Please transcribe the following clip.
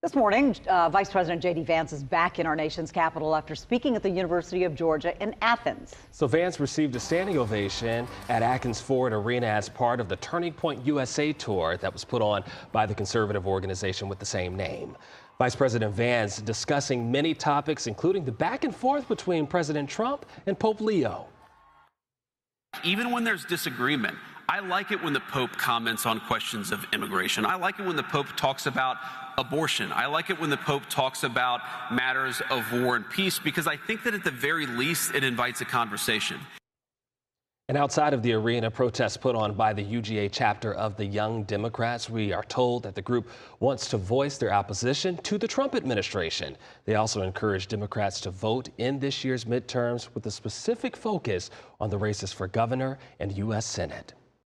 This morning, Vice President J.D. Vance is back in our nation's capital after speaking at the University of Georgia in Athens. So Vance received a standing ovation at Akins-Ford Arena as part of the Turning Point USA tour that was put on by the conservative organization with the same name. Vice President Vance discussing many topics, including the back and forth between President Trump and Pope Leo. Even when there's disagreement, I like it when the Pope comments on questions of immigration. I like it when the Pope talks about abortion. I like it when the Pope talks about matters of war and peace, because I think that at the very least it invites a conversation. And outside of the arena, protests put on by the UGA chapter of the Young Democrats. We are told that the group wants to voice their opposition to the Trump administration. They also encourage Democrats to vote in this year's midterms with a specific focus on the races for governor and U.S. Senate.